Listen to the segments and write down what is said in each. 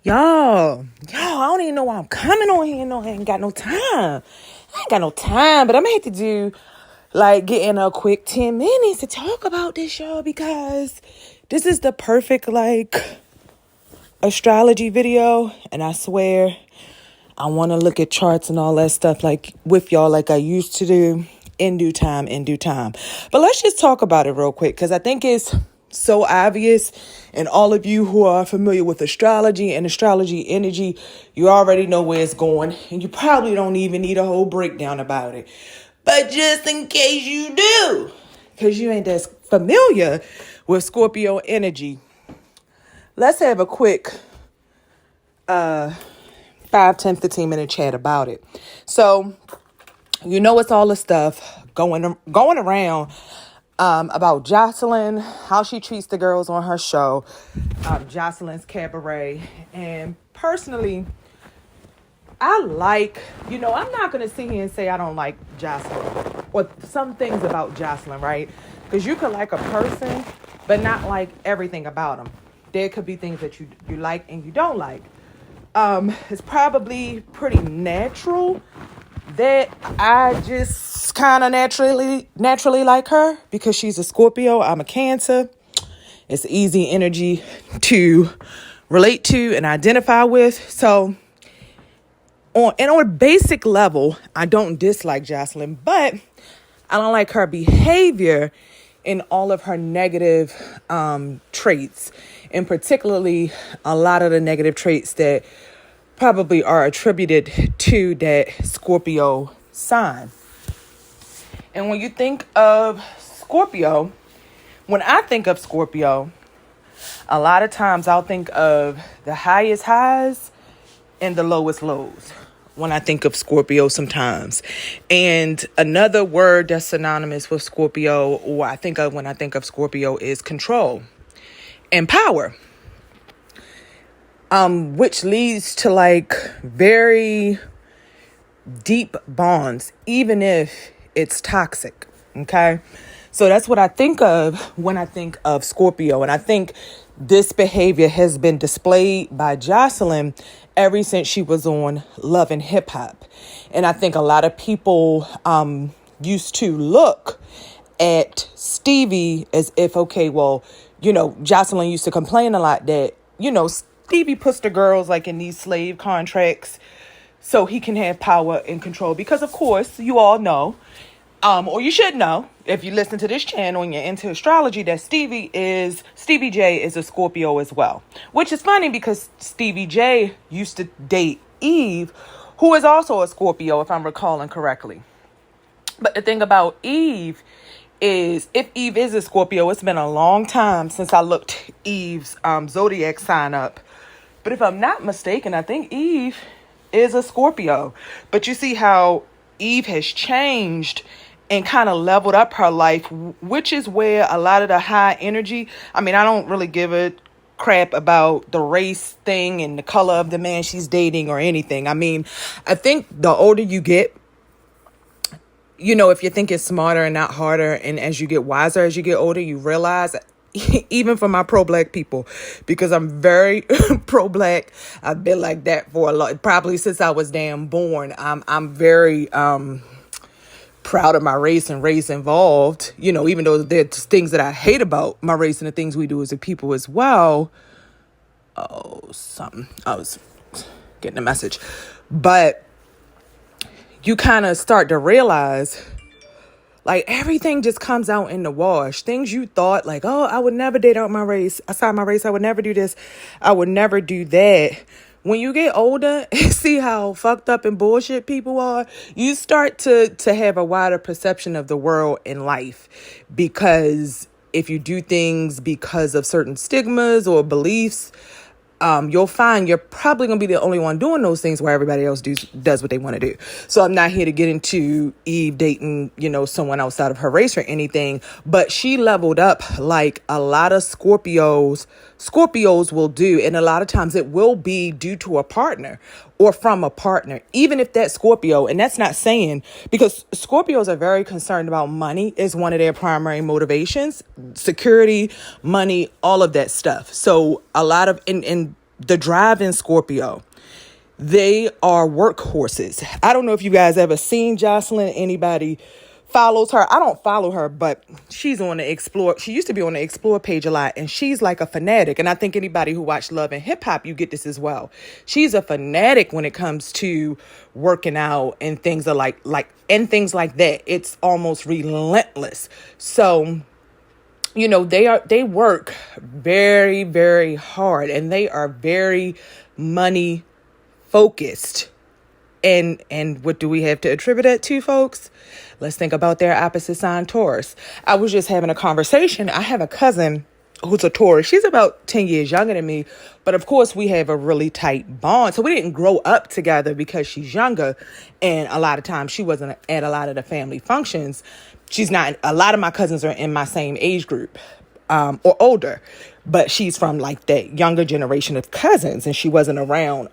Y'all, I don't even know why I'm coming on here. No, I ain't got no time. I ain't got no time, but I'm gonna have to do get in a quick 10 minutes to talk about this, y'all, because this is the perfect astrology video, and I swear I want to look at charts and all that stuff with y'all like I used to do in due time. But let's just talk about it real quick because I think it's so obvious, and all of you who are familiar with astrology and astrology energy, you already know where it's going, and you probably don't even need a whole breakdown about it. But just in case you do, because you ain't as familiar with Scorpio energy, let's have a quick 5, 10, 15-minute chat about it. So, it's all the stuff going around about Jocelyn, how she treats the girls on her show, Jocelyn's Cabaret. And personally, I'm not going to sit here and say I don't like Jocelyn or some things about Jocelyn, right? Because you could like a person, but not like everything about them. There could be things that you like and you don't like. It's probably pretty natural that I just kind of naturally like her because she's a Scorpio. I'm a Cancer. It's easy energy to relate to and identify with. So on a basic level, I don't dislike Jocelyn, but I don't like her behavior in all of her negative traits, and particularly a lot of the negative traits that probably are attributed to that Scorpio sign. And when you think of Scorpio, when I think of Scorpio, a lot of times I'll think of the highest highs and the lowest lows when I think of Scorpio sometimes. And another word that's synonymous with Scorpio, or I think of when I think of Scorpio, is control and power. Which leads to very deep bonds, even if it's toxic. Okay. So that's what I think of when I think of Scorpio. And I think this behavior has been displayed by Jocelyn ever since she was on Love and Hip Hop. And I think a lot of people used to look at Stevie as if, okay, well, Jocelyn used to complain a lot that, Stevie puts the girls in these slave contracts so he can have power and control. Because, of course, you all know, or you should know, if you listen to this channel and you're into astrology, that Stevie J is a Scorpio as well. Which is funny because Stevie J used to date Eve, who is also a Scorpio, if I'm recalling correctly. But the thing about Eve is, if Eve is a Scorpio, it's been a long time since I looked Eve's zodiac sign up. But if I'm not mistaken, I think Eve is a Scorpio. But you see how Eve has changed and kind of leveled up her life, which is where a lot of the high energy, I don't really give a crap about the race thing and the color of the man she's dating or anything. I think the older you get, if you think it's smarter and not harder, and as you get wiser, as you get older, you realize, even for my pro-black people, because I'm very pro-black, I've been like that for a lot, probably since I was damn born. I'm very proud of my race and race involved, even though there's things that I hate about my race and the things we do as a people as well. I was getting a message, but you kind of start to realize everything just comes out in the wash. Things you thought I would never date outside my race. I would never do this. I would never do that. When you get older and see how fucked up and bullshit people are, you start to have a wider perception of the world and life. Because if you do things because of certain stigmas or beliefs, you'll find you're probably going to be the only one doing those things while everybody else does what they want to do. So I'm not here to get into Eve dating, someone outside of her race or anything, but she leveled up like a lot of Scorpios will do. And a lot of times it will be due to a partner or from a partner, even if that Scorpio, and that's not saying, because Scorpios are very concerned about money is one of their primary motivations, security, money, all of that stuff. So a lot of, and the drive-in Scorpio. They are workhorses. I don't know if you guys ever seen Jocelyn. Anybody follows her? I don't follow her, but she's on the Explore. She used to be on the Explore page a lot, and she's like a fanatic. And I think anybody who watched Love and Hip Hop, you get this as well. She's a fanatic when it comes to working out and things are like things like that. It's almost relentless. So, you know, they work very, very hard, and they are very money focused. And what do we have to attribute that to, folks? Let's think about their opposite sign, Taurus. I was just having a conversation. I have a cousin who's a Taurus. She's about 10 years younger than me. But of course, we have a really tight bond. So we didn't grow up together because she's younger. And a lot of times she wasn't at a lot of the family functions. She's not. A lot of my cousins are in my same age group or older. But she's from like that younger generation of cousins. And she wasn't around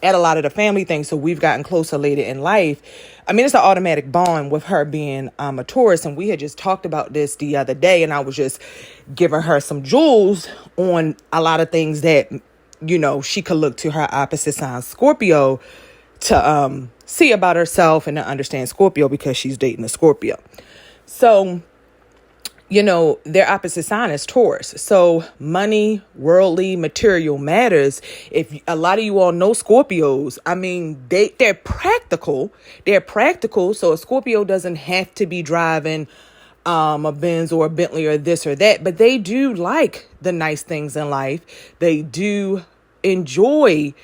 at a lot of the family things, so we've gotten closer later in life. I mean, it's an automatic bond with her being a Taurus, and we had just talked about this the other day, and I was just giving her some jewels on a lot of things that, you know, she could look to her opposite sign Scorpio to see about herself and to understand Scorpio because she's dating a Scorpio. So, you know, their opposite sign is Taurus. So money, worldly, material matters. If a lot of you all know Scorpios, I mean, they're practical. They're practical. So a Scorpio doesn't have to be driving a Benz or a Bentley or this or that, but they do like the nice things in life. They do enjoy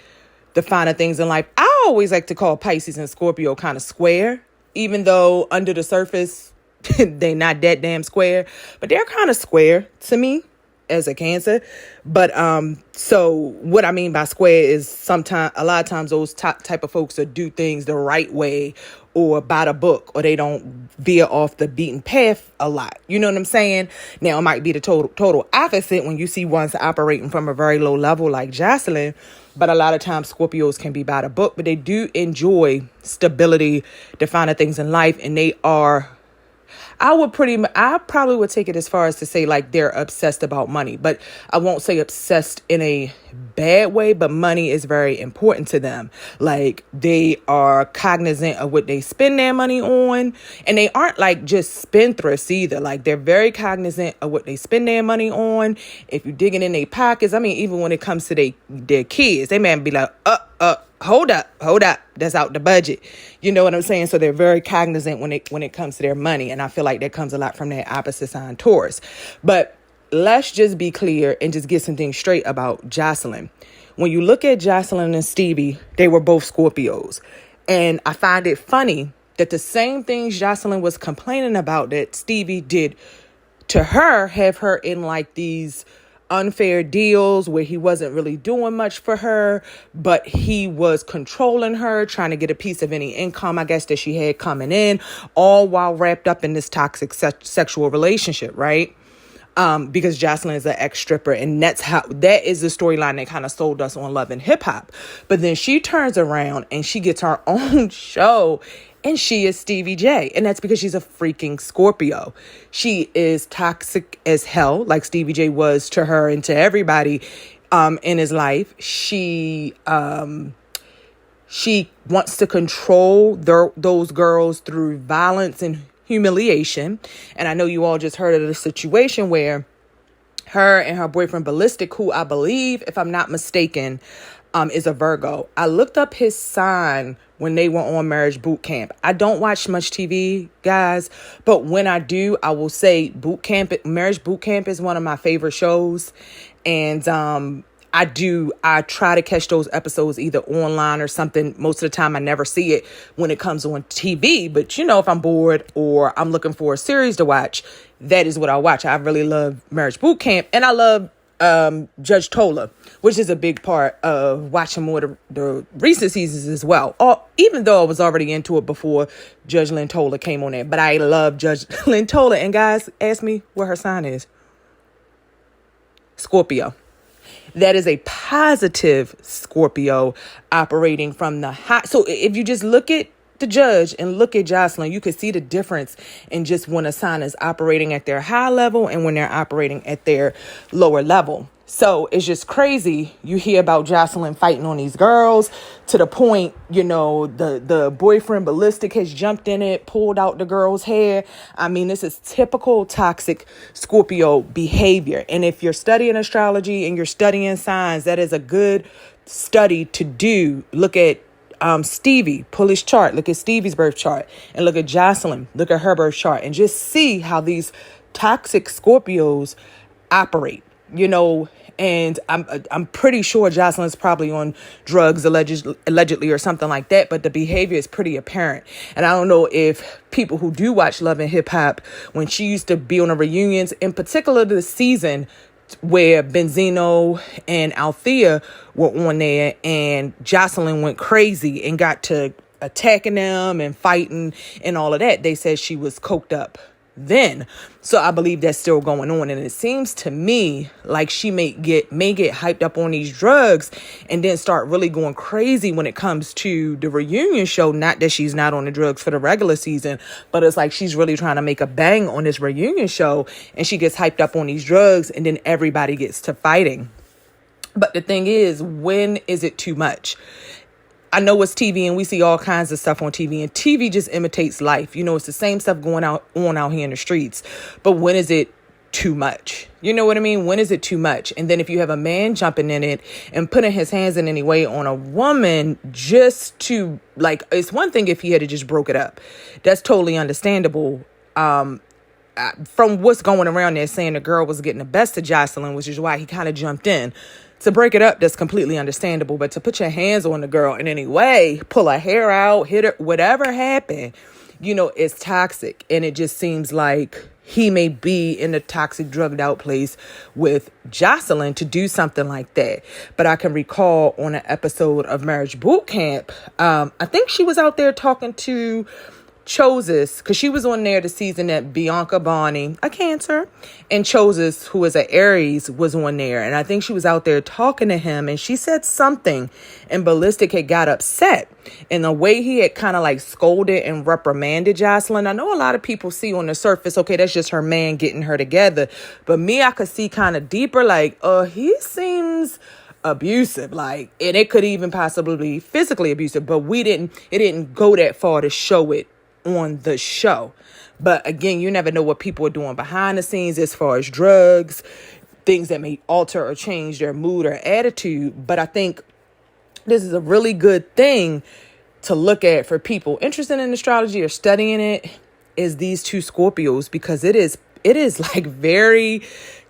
the finer things in life. I always like to call Pisces and Scorpio kind of square, even though under the surface, they not that damn square, but they're kind of square to me as a Cancer. But so what I mean by square is a lot of times those type of folks that do things the right way or by the book, or they don't veer off the beaten path a lot. You know what I'm saying? Now it might be the total opposite when you see ones operating from a very low level like Jocelyn. But a lot of times Scorpios can be by the book, but they do enjoy stability, the finer things in life, and they are. I probably would take it as far as to say like they're obsessed about money, but I won't say obsessed in a bad way, but money is very important to them. Like they are cognizant of what they spend their money on, and they aren't like just spendthrifts either. Like they're very cognizant of what they spend their money on. If you're digging in their pockets, I mean, even when it comes to their kids, they may be like, hold up. That's out the budget. You know what I'm saying? So they're very cognizant when it comes to their money. And I feel like that comes a lot from their opposite sign Taurus. But let's just be clear and just get some things straight about Jocelyn. When you look at Jocelyn and Stevie, they were both Scorpios. And I find it funny that the same things Jocelyn was complaining about that Stevie did to her have her in like these unfair deals where he wasn't really doing much for her, but he was controlling her, trying to get a piece of any income, I guess, that she had coming in, all while wrapped up in this toxic sexual relationship, right? Because Jocelyn is an ex-stripper, and that is the storyline that kind of sold us on Love and Hip Hop. But then she turns around and she gets her own show, and she is Stevie J. And that's because she's a freaking Scorpio. She is toxic as hell, like Stevie J was to her and to everybody in his life. She wants to control those girls through violence and humiliation. And I know you all just heard of the situation where her and her boyfriend Ballistic, who I believe, if I'm not mistaken, is a Virgo. I looked up his sign when they were on Marriage Boot Camp. I don't watch much TV, guys, but when I do, I will say Marriage Boot Camp is one of my favorite shows. And I try to catch those episodes either online or something. Most of the time I never see it when it comes on TV. But, you know, if I'm bored or I'm looking for a series to watch, that is what I watch. I really love Marriage Boot Camp, and I love Judge Tola, which is a big part of watching more the recent seasons as well. Even though I was already into it before Judge Lynn Tola came on there. But I love Judge Lynn Tola. And guys, ask me what her sign is. Scorpio. That is a positive Scorpio operating from the high. So if you just look at the judge and look at Jocelyn, you can see the difference in just when a sign is operating at their high level and when they're operating at their lower level. So it's just crazy. You hear about Jocelyn fighting on these girls to the point, the boyfriend Ballistic has jumped in it, pulled out the girl's hair. I mean, this is typical toxic Scorpio behavior. And if you're studying astrology and you're studying signs, that is a good study to do. Look at Stevie, pull his chart, look at Stevie's birth chart, and look at Jocelyn, look at her birth chart, and just see how these toxic Scorpios operate. And I'm pretty sure Jocelyn's probably on drugs allegedly or something like that, but the behavior is pretty apparent. And I don't know if people who do watch Love and Hip Hop, when she used to be on the reunions, in particular the season where Benzino and Althea were on there and Jocelyn went crazy and got to attacking them and fighting and all of that, they said she was coked up then. So I believe that's still going on. And it seems to me like she may get hyped up on these drugs and then start really going crazy when it comes to the reunion show. Not that she's not on the drugs for the regular season, but it's like she's really trying to make a bang on this reunion show and she gets hyped up on these drugs and then everybody gets to fighting. But the thing is, when is it too much? I know it's TV and we see all kinds of stuff on TV, and TV just imitates life. It's the same stuff going on out here in the streets. But when is it too much? You know what I mean? When is it too much? And then if you have a man jumping in it and putting his hands in any way on a woman just to, it's one thing if he had just broke it up. That's totally understandable. From what's going around there saying the girl was getting the best of Jocelyn, which is why he kind of jumped in. To break it up, that's completely understandable. But to put your hands on the girl in any way, pull her hair out, hit her, whatever happened, it's toxic. And it just seems like he may be in a toxic, drugged out place with Jocelyn to do something like that. But I can recall on an episode of Marriage Boot Camp, I think she was out there talking to Choses, because she was on there the season that Bianca Barney, a Cancer, and Choses, who is an Aries, was on there. And I think she was out there talking to him and she said something and Ballistic had got upset. And the way he had kind of scolded and reprimanded Jocelyn, I know a lot of people see on the surface, okay, that's just her man getting her together. But me, I could see kind of deeper, he seems abusive, and it could even possibly be physically abusive, but it didn't go that far to show it on the show. But again, you never know what people are doing behind the scenes as far as drugs, things that may alter or change their mood or attitude. But I think this is a really good thing to look at for people interested in astrology or studying it, is these two Scorpios, because it is very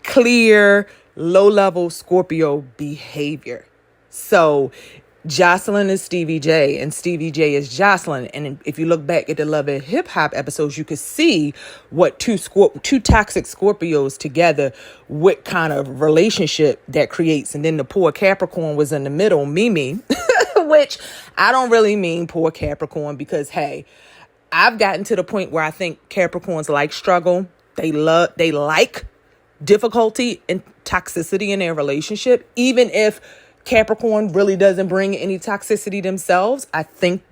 clear low-level Scorpio behavior. So Jocelyn is Stevie J and Stevie J is Jocelyn. And if you look back at the Love and Hip Hop episodes, you could see what two toxic Scorpios together, what kind of relationship that creates. And then the poor Capricorn was in the middle, Mimi, which I don't really mean poor Capricorn because, hey, I've gotten to the point where I think Capricorns like struggle. They like difficulty and toxicity in their relationship, even if Capricorn really doesn't bring any toxicity themselves. I think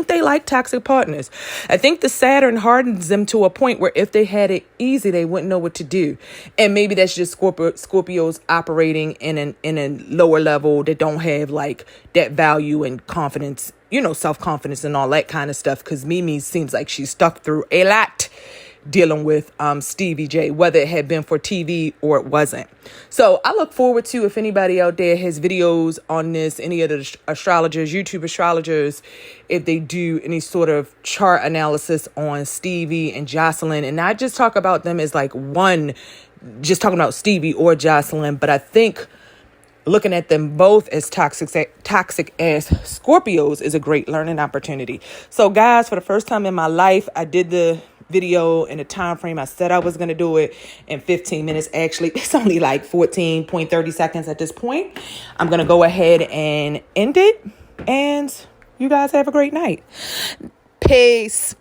they like toxic partners. I think the Saturn hardens them to a point where if they had it easy, they wouldn't know what to do. And maybe that's just Scorpios operating in a lower level that don't have that value and confidence, self-confidence and all that kind of stuff. Because Mimi seems like she's stuck through a lot dealing with Stevie J, whether it had been for TV or it wasn't. So I look forward to, if anybody out there has videos on this, any of the astrologers, YouTube astrologers, if they do any sort of chart analysis on Stevie and Jocelyn, and not just talk about them as one, just talking about Stevie or Jocelyn, but I think looking at them both as toxic as Scorpios is a great learning opportunity. So guys, for the first time in my life, I did the video in the time frame I said I was going to do it in 15 minutes. Actually, it's only 14.30 seconds at this point. I'm going to go ahead and end it, and you guys have a great night. Peace.